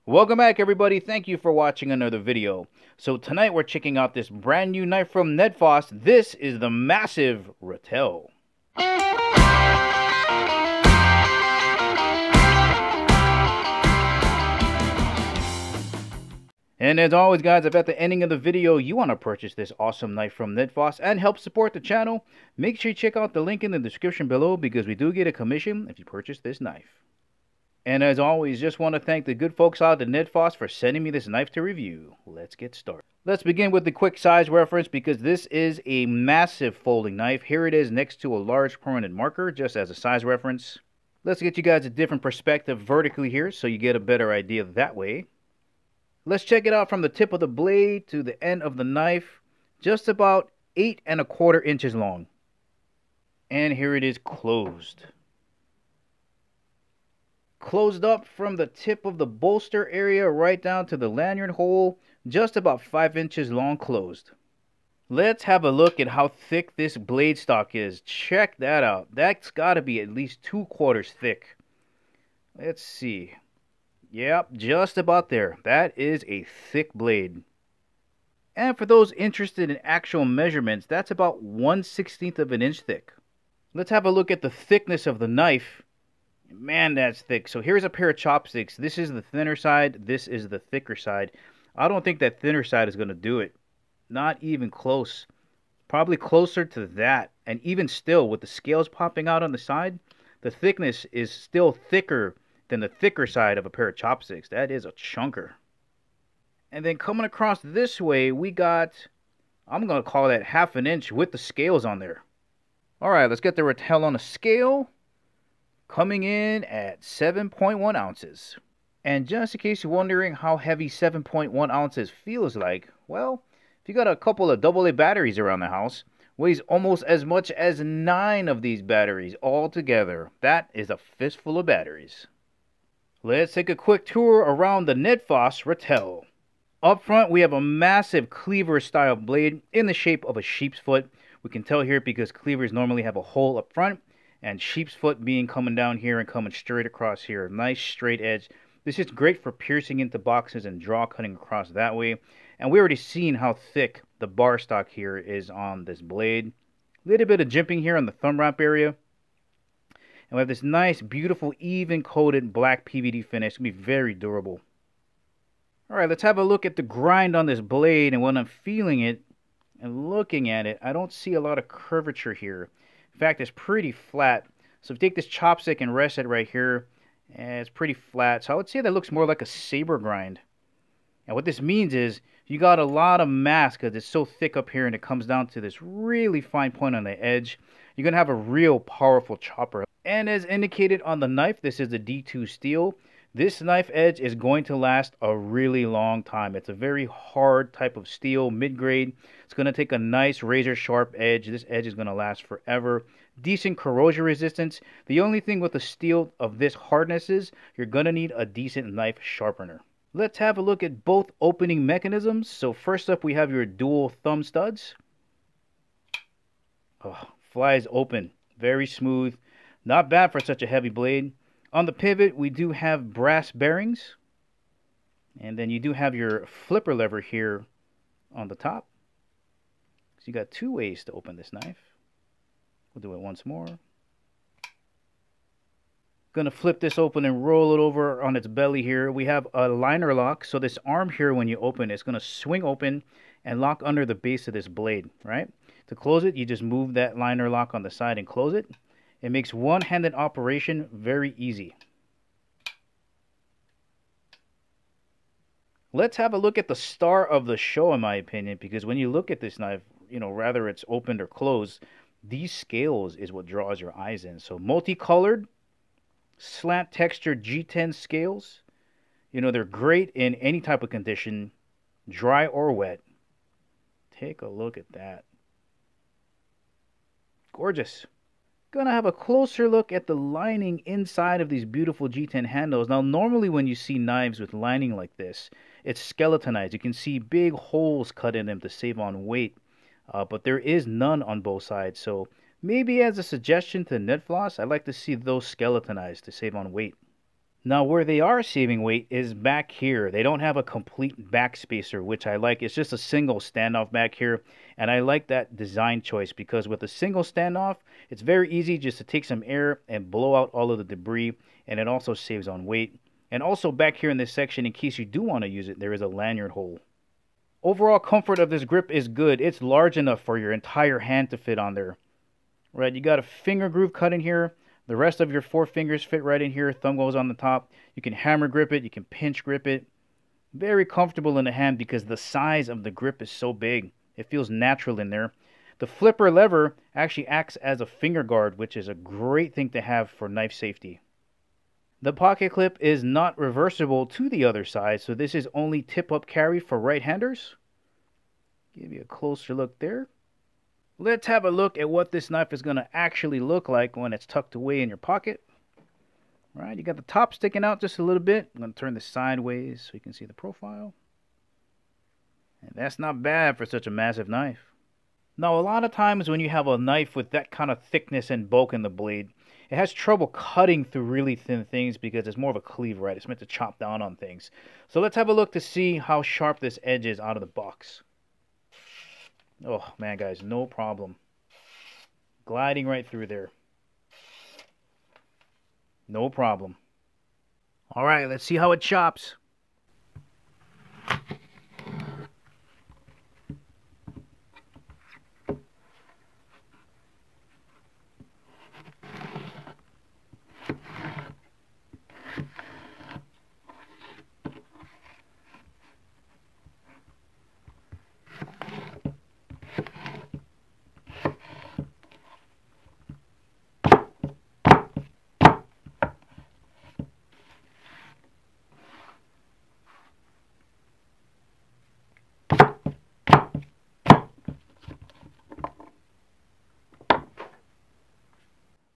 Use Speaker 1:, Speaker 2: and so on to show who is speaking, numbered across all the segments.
Speaker 1: Welcome back, everybody. Thank you for watching another video. So tonight we're checking out this brand new knife from Nedfoss. This is the massive Ratel. And as always, guys, if at the ending of the video you want to purchase this awesome knife from Nedfoss and help support the channel, make sure you check out the link in the description below because we do get a commission if you purchase this knife. And as always, just want to thank the good folks out at Nedfoss for sending me this knife to review. Let's get started. Let's begin with the quick size reference because this is a massive folding knife. Here it is next to a large permanent marker just as a size reference. Let's get you guys a different perspective vertically here so you get a better idea that way. Let's check it out from the tip of the blade to the end of the knife. Just about 8 1/4 inches long. And here it is closed. Closed up from the tip of the bolster area right down to the lanyard hole, just about 5 inches long closed. Let's have a look at how thick this blade stock is. Check that out. That's got to be at least 2/4 thick. Let's see. Yep, just about there. That is a thick blade. And for those interested in actual measurements, that's about 1/16 of an inch thick. Let's have a look at the thickness of the knife. Man, that's thick. So here's a pair of chopsticks. This is the thinner side. This is the thicker side. I don't think that thinner side is going to do it. Not even close. Probably closer to that. And even still, with the scales popping out on the side, the thickness is still thicker than the thicker side of a pair of chopsticks. That is a chunker. And then coming across this way, we got, I'm going to call that 1/2 inch with the scales on there. Alright, let's get the Ratel on a scale. Coming in at 7.1 ounces. And just in case you're wondering how heavy 7.1 ounces feels like, well, if you got a couple of AA batteries around the house, weighs almost as much as 9 of these batteries all together. That is a fistful of batteries. Let's take a quick tour around the Nedfoss Ratel. Up front, we have a massive Cleaver style blade in the shape of a sheep's foot. We can tell here because Cleavers normally have a hole up front, and sheep's foot being coming down here and coming straight across here. Nice straight edge. This is great for piercing into boxes and draw cutting across that way. And we already seen how thick the bar stock here is on this blade. Little bit of jimping here on the thumb wrap area. And we have this nice, beautiful, even coated black PVD finish. It's going to be very durable. Alright, let's have a look at the grind on this blade. And when I'm feeling it and looking at it, I don't see a lot of curvature here. In fact, it's pretty flat. So if you take this chopstick and rest it right here, it's pretty flat. So I would say that looks more like a saber grind. And what this means is you got a lot of mass because it's so thick up here and it comes down to this really fine point on the edge. You're going to have a real powerful chopper. And as indicated on the knife, this is a D2 steel. This knife edge is going to last a really long time. It's a very hard type of steel, mid-grade. It's going to take a nice razor sharp edge. This edge is going to last forever. Decent corrosion resistance. The only thing with a steel of this hardness is you're going to need a decent knife sharpener. Let's have a look at both opening mechanisms. So first up we have your dual thumb studs. Oh, flies open. Very smooth. Not bad for such a heavy blade. On the pivot, we do have brass bearings. And then you do have your flipper lever here on the top. So you got 2 ways to open this knife. We'll do it once more. Gonna flip this open and roll it over on its belly here. We have a liner lock. So this arm here, when you open it's gonna swing open and lock under the base of this blade, right? To close it, you just move that liner lock on the side and close it. It makes one-handed operation very easy. Let's have a look at the star of the show, in my opinion, because when you look at this knife, you know, whether it's opened or closed, these scales is what draws your eyes in. So multicolored, slant textured G10 scales. You know, they're great in any type of condition, dry or wet. Take a look at that. Gorgeous. Gonna have a closer look at the lining inside of these beautiful G10 handles. Now normally when you see knives with lining like this, it's skeletonized. You can see big holes cut in them to save on weight, but there is none on both sides. So maybe as a suggestion to Nedfoss, I'd like to see those skeletonized to save on weight. Now, where they are saving weight is back here. They don't have a complete back spacer, which I like. It's just a single standoff back here, and I like that design choice because with a single standoff, it's very easy just to take some air and blow out all of the debris, and it also saves on weight. And also back here in this section, in case you do want to use it, there is a lanyard hole. Overall comfort of this grip is good. It's large enough for your entire hand to fit on there. Right, you got a finger groove cut in here. The rest of your 4 fingers fit right in here. Thumb goes on the top. You can hammer grip it. You can pinch grip it. Very comfortable in the hand because the size of the grip is so big. It feels natural in there. The flipper lever actually acts as a finger guard, which is a great thing to have for knife safety. The pocket clip is not reversible to the other side, so this is only tip-up carry for right-handers. Give you a closer look there. Let's have a look at what this knife is going to actually look like when it's tucked away in your pocket. Right, you got the top sticking out just a little bit. I'm going to turn this sideways so you can see the profile. And that's not bad for such a massive knife. Now, a lot of times when you have a knife with that kind of thickness and bulk in the blade, it has trouble cutting through really thin things because it's more of a cleaver, right? It's meant to chop down on things. So let's have a look to see how sharp this edge is out of the box. Oh, man, guys, no problem. Gliding right through there. No problem. All right, let's see how it chops.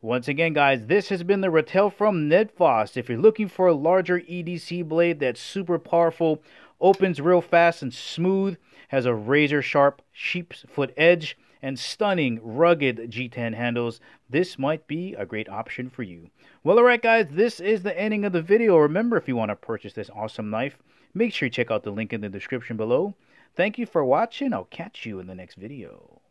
Speaker 1: Once again, guys, this has been the Ratel from Nedfoss. If you're looking for a larger EDC blade that's super powerful, opens real fast and smooth, has a razor sharp sheep's foot edge, and stunning rugged G10 handles, this might be a great option for you. Well, alright guys, this is the ending of the video. Remember, if you want to purchase this awesome knife, make sure you check out the link in the description below. Thank you for watching. I'll catch you in the next video.